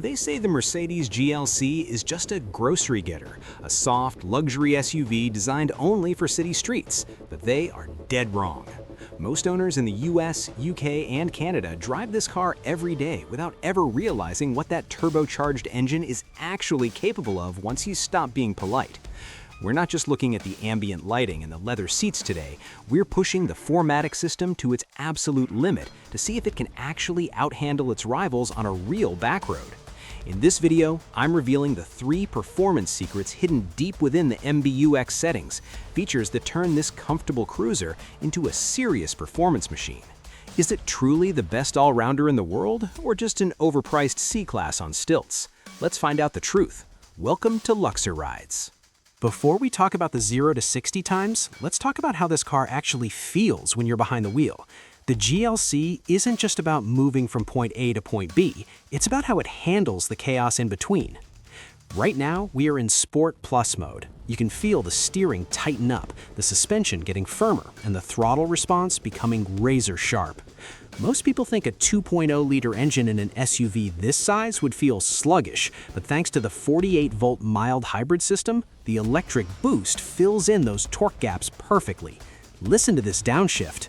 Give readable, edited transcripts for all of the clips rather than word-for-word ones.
They say the Mercedes GLC is just a grocery getter, a soft, luxury SUV designed only for city streets, but they are dead wrong. Most owners in the US, UK, and Canada drive this car every day without ever realizing what that turbocharged engine is actually capable of once you stop being polite. We're not just looking at the ambient lighting and the leather seats today, we're pushing the 4MATIC system to its absolute limit to see if it can actually outhandle its rivals on a real back road. In this video, I'm revealing the 3 performance secrets hidden deep within the MBUX settings, features that turn this comfortable cruiser into a serious performance machine. Is it truly the best all-rounder in the world, or just an overpriced C-Class on stilts? Let's find out the truth. Welcome to Luxerides. Before we talk about the 0 to 60 times, let's talk about how this car actually feels when you're behind the wheel. The GLC isn't just about moving from point A to point B, it's about how it handles the chaos in between. Right now, we are in Sport Plus mode. You can feel the steering tighten up, the suspension getting firmer, and the throttle response becoming razor sharp. Most people think a 2.0-liter engine in an SUV this size would feel sluggish, but thanks to the 48-volt mild hybrid system, the electric boost fills in those torque gaps perfectly. Listen to this downshift.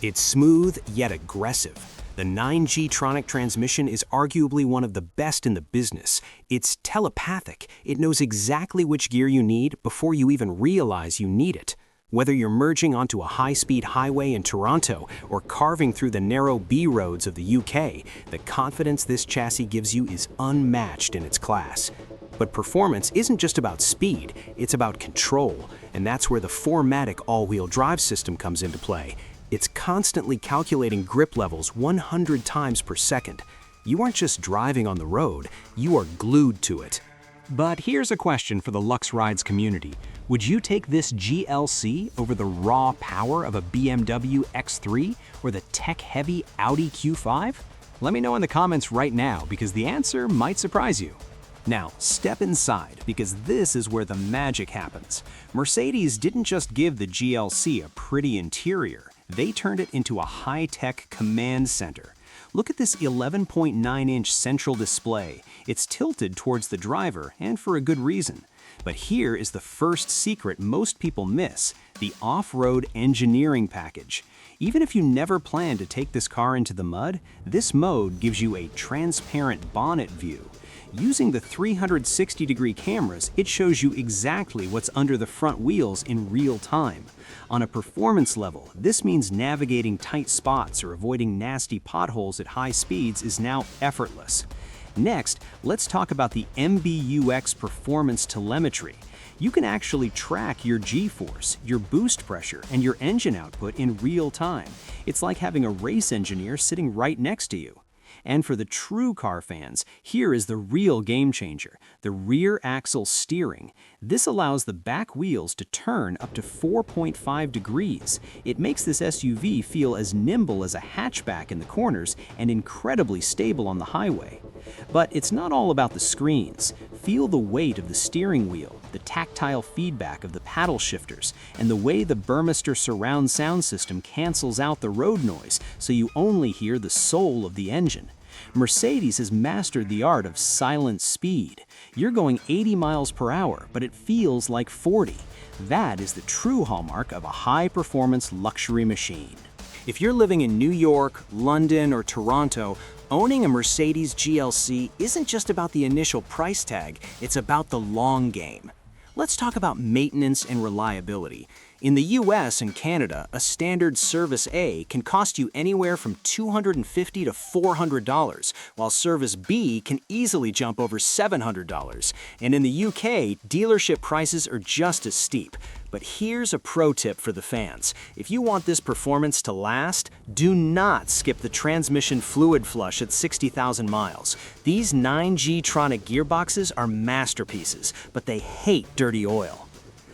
It's smooth yet aggressive. The 9G-tronic transmission is arguably one of the best in the business. It's telepathic. It knows exactly which gear you need before you even realize you need it. Whether you're merging onto a high-speed highway in Toronto or carving through the narrow B roads of the UK, the confidence this chassis gives you is unmatched in its class. But performance isn't just about speed, it's about control, and that's where the 4MATIC all-wheel drive system comes into play. It's constantly calculating grip levels 100 times per second. You aren't just driving on the road, you are glued to it. But here's a question for the Luxerides community. Would you take this GLC over the raw power of a BMW X3 or the tech-heavy Audi Q5? Let me know in the comments right now, because the answer might surprise you. Now, step inside, because this is where the magic happens. Mercedes didn't just give the GLC a pretty interior, they turned it into a high-tech command center. Look at this 11.9-inch central display. It's tilted towards the driver, and for a good reason. But here is the first secret most people miss, the off-road engineering package. Even if you never plan to take this car into the mud, this mode gives you a transparent bonnet view. Using the 360-degree cameras, it shows you exactly what's under the front wheels in real time. On a performance level, this means navigating tight spots or avoiding nasty potholes at high speeds is now effortless. Next, let's talk about the MBUX performance telemetry. You can actually track your G-force, your boost pressure, and your engine output in real time. It's like having a race engineer sitting right next to you. And for the true car fans, here is the real game changer, the rear axle steering. This allows the back wheels to turn up to 4.5 degrees. It makes this SUV feel as nimble as a hatchback in the corners and incredibly stable on the highway. But it's not all about the screens. Feel the weight of the steering wheel, the tactile feedback of the paddle shifters, and the way the Burmester surround sound system cancels out the road noise so you only hear the soul of the engine. Mercedes has mastered the art of silent speed. You're going 80 miles per hour, but it feels like 40. That is the true hallmark of a high-performance luxury machine. If you're living in New York, London, or Toronto, owning a Mercedes GLC isn't just about the initial price tag, it's about the long game. Let's talk about maintenance and reliability. In the US and Canada, a standard Service A can cost you anywhere from $250 to $400, while Service B can easily jump over $700. And in the UK, dealership prices are just as steep. But here's a pro tip for the fans. If you want this performance to last, do not skip the transmission fluid flush at 60,000 miles. These 9G-tronic gearboxes are masterpieces, but they hate dirty oil.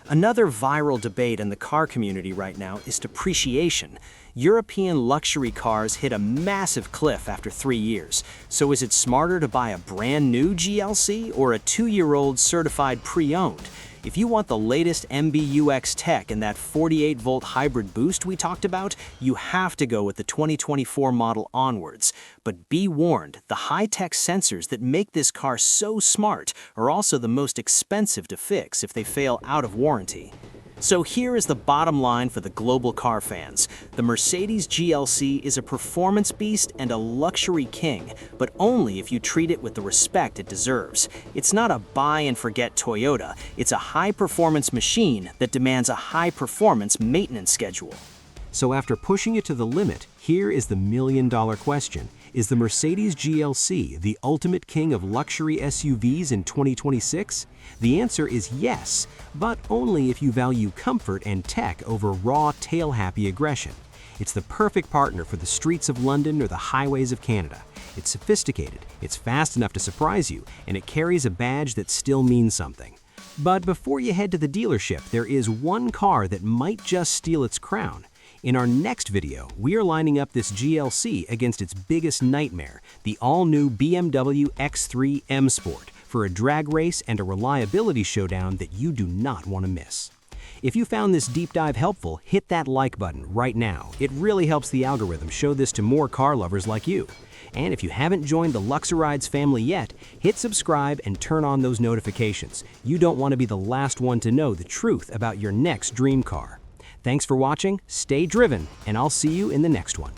Another viral debate in the car community right now is depreciation. European luxury cars hit a massive cliff after 3 years. So is it smarter to buy a brand new GLC or a 2-year-old certified pre-owned? If you want the latest MBUX tech and that 48-volt hybrid boost we talked about, you have to go with the 2024 model onwards. But be warned, the high-tech sensors that make this car so smart are also the most expensive to fix if they fail out of warranty. So here is the bottom line for the global car fans. The Mercedes GLC is a performance beast and a luxury king, but only if you treat it with the respect it deserves. It's not a buy-and-forget Toyota, it's a high-performance machine that demands a high-performance maintenance schedule. So after pushing it to the limit, here is the million-dollar question. Is the Mercedes GLC the ultimate king of luxury SUVs in 2026? The answer is yes, but only if you value comfort and tech over raw, tail-happy aggression. It's the perfect partner for the streets of London or the highways of Canada. It's sophisticated, it's fast enough to surprise you, and it carries a badge that still means something. But before you head to the dealership, there is one car that might just steal its crown. In our next video, we are lining up this GLC against its biggest nightmare, the all-new BMW X3 M Sport, for a drag race and a reliability showdown that you do not want to miss. If you found this deep dive helpful, hit that like button right now. It really helps the algorithm show this to more car lovers like you. And if you haven't joined the Luxerides family yet, hit subscribe and turn on those notifications. You don't want to be the last one to know the truth about your next dream car. Thanks for watching, stay driven, and I'll see you in the next one.